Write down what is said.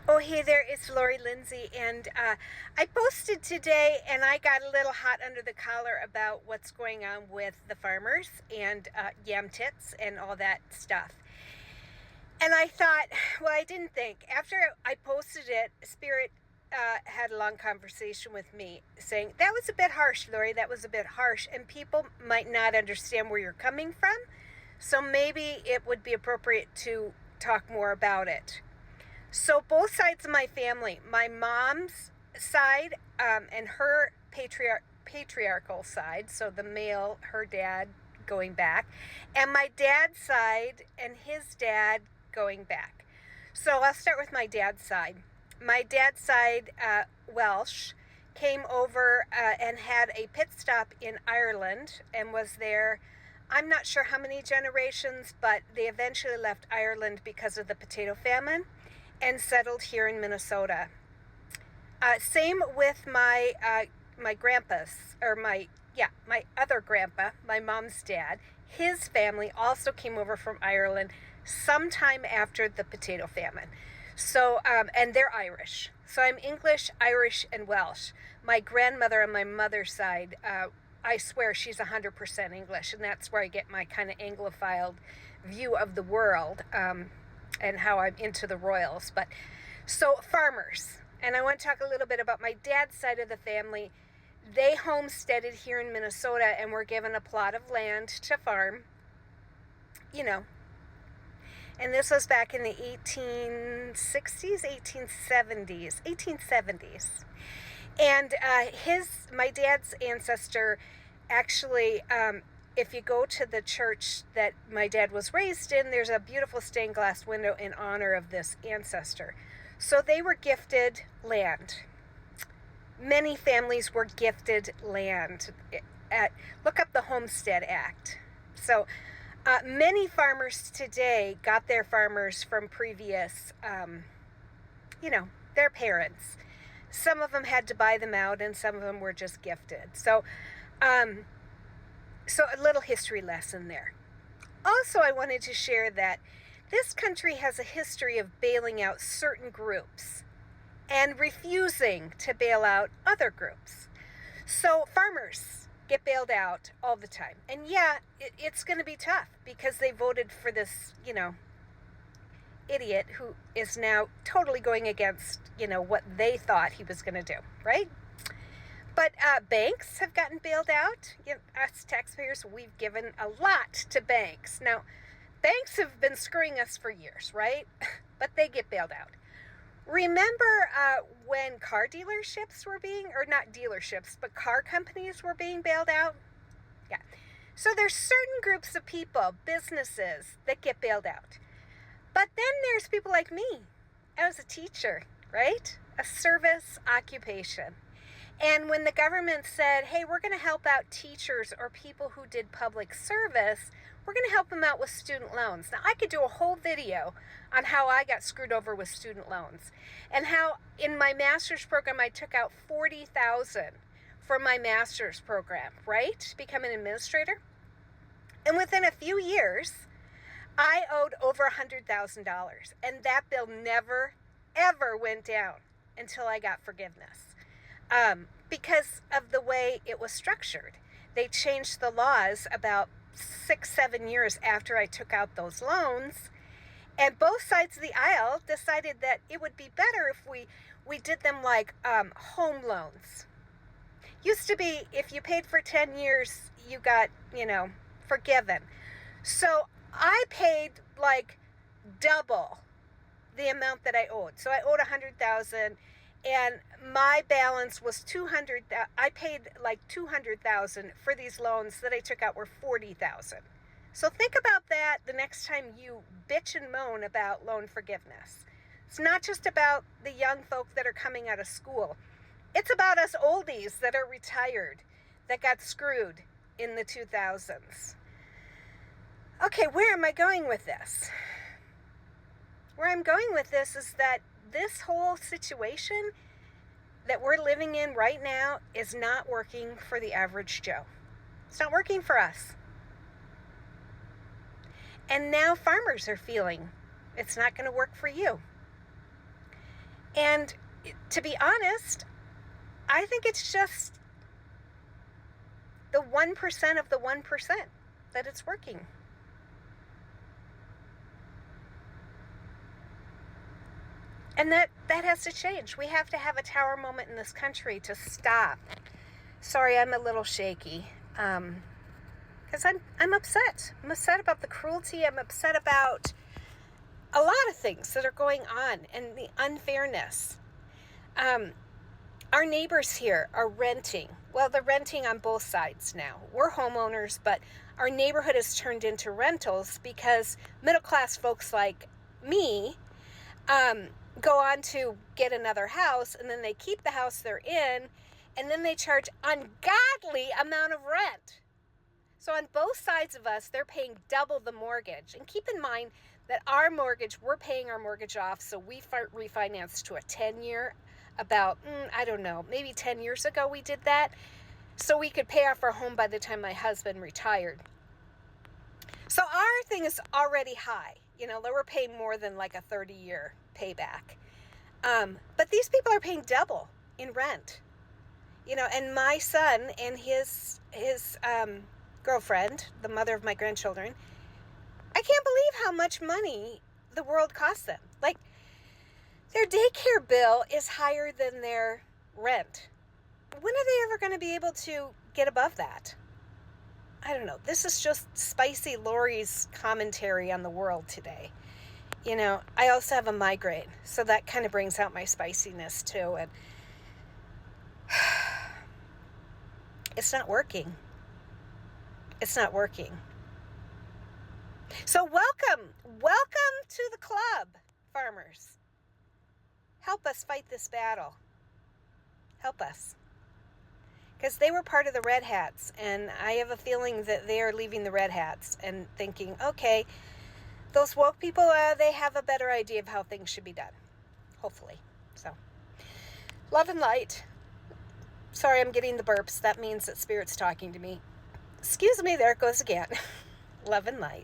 Oh, hey there, it's Laurie Lynnsee, and I posted today and I got a little hot under the collar about what's going on with the farmers and yam tits and all that stuff. And I thought, well, I didn't think. After I posted it, Spirit had a long conversation with me saying, that was a bit harsh, Laurie, that was a bit harsh, and people might not understand where you're coming from, so maybe it would be appropriate to talk more about it. So both sides of my family, my mom's side and her patriarchal side, so the male, her dad going back, and my dad's side and his dad going back. So I'll start with my dad's side. My dad's side, Welsh, came over and had a pit stop in Ireland and was there. I'm not sure how many generations, but they eventually left Ireland because of the potato famine and settled here in Minnesota. Same with my grandpa's, or my other grandpa, my mom's dad. His family also came over from Ireland sometime after the potato famine. So, and they're Irish. So I'm English, Irish, and Welsh. My grandmother on my mother's side, I swear she's 100% English, and that's where I get my kind of Anglophiled view of the world. And how I'm into the royals. But so farmers, and I want to talk a little bit about my dad's side of the family. They homesteaded here in Minnesota and were given a plot of land to farm, you know. And this was back in the 1860s, 1870s. And my dad's ancestor actually, if you go to the church that my dad was raised in, there's a beautiful stained glass window in honor of this ancestor. So they were gifted land. Many families were gifted land. Look up the Homestead Act. So many farmers today got their farmers from previous, their parents. Some of them had to buy them out and some of them were just gifted. So a little history lesson there. Also, I wanted to share that this country has a history of bailing out certain groups and refusing to bail out other groups. So farmers get bailed out all the time. And yeah, it's going to be tough because they voted for this, idiot who is now totally going against, what they thought he was going to do, right? But banks have gotten bailed out. Us taxpayers, we've given a lot to banks. Now, banks have been screwing us for years, right? But they get bailed out. Remember when car dealerships were not dealerships, but car companies were being bailed out? Yeah. So there's certain groups of people, businesses, that get bailed out. But then there's people like me. I was a teacher, right? A service occupation. And when the government said, hey, we're going to help out teachers or people who did public service, we're going to help them out with student loans. Now, I could do a whole video on how I got screwed over with student loans and how in my master's program I took out $40,000 for my master's program, right? To become an administrator. And within a few years, I owed over $100,000. And that bill never, ever went down until I got forgiveness. Because of the way it was structured. They changed the laws about 6-7 years after I took out those loans, and both sides of the aisle decided that it would be better if we did them like home loans. Used to be if you paid for 10 years, you got, forgiven. So I paid like double the amount that I owed. So I owed $100,000. And my balance was $200,000. I paid like $200,000 for these loans that I took out were $40,000. So think about that the next time you bitch and moan about loan forgiveness. It's not just about the young folk that are coming out of school. It's about us oldies that are retired, that got screwed in the 2000s. Okay, where am I going with this? Where I'm going with this is that this whole situation that we're living in right now is not working for the average Joe. It's not working for us. And now farmers are feeling it's not going to work for you. And to be honest, I think it's just the 1% of the 1% that it's working. And that has to change. We have to have a tower moment in this country to stop. Sorry, I'm a little shaky. Because I'm upset. I'm upset about the cruelty. I'm upset about a lot of things that are going on and the unfairness. Our neighbors here are renting. Well, they're renting on both sides now. We're homeowners, but our neighborhood has turned into rentals because middle-class folks like me go on to get another house, and then they keep the house they're in, and then they charge ungodly amount of rent. So on both sides of us, they're paying double the mortgage. And keep in mind that our mortgage, we're paying our mortgage off, so we refinanced to a 10-year about, I don't know, maybe 10 years ago we did that, so we could pay off our home by the time my husband retired. So our thing is already high. You know, we're paying more than like a 30-year payback. But these people are paying double in rent. You know, and my son and his girlfriend, the mother of my grandchildren, I can't believe how much money the world costs them. Like, their daycare bill is higher than their rent. When are they ever going to be able to get above that? I don't know. This is just spicy Laurie's commentary on the world today. You know, I also have a migraine, so that kind of brings out my spiciness too. And it's not working. It's not working. So welcome to the club, farmers. Help us fight this battle. Help us. Because they were part of the Red Hats, and I have a feeling that they are leaving the Red Hats and thinking, okay, those woke people, they have a better idea of how things should be done. Hopefully. So, love and light. Sorry, I'm getting the burps. That means that Spirit's talking to me. Excuse me, there it goes again. Love and light.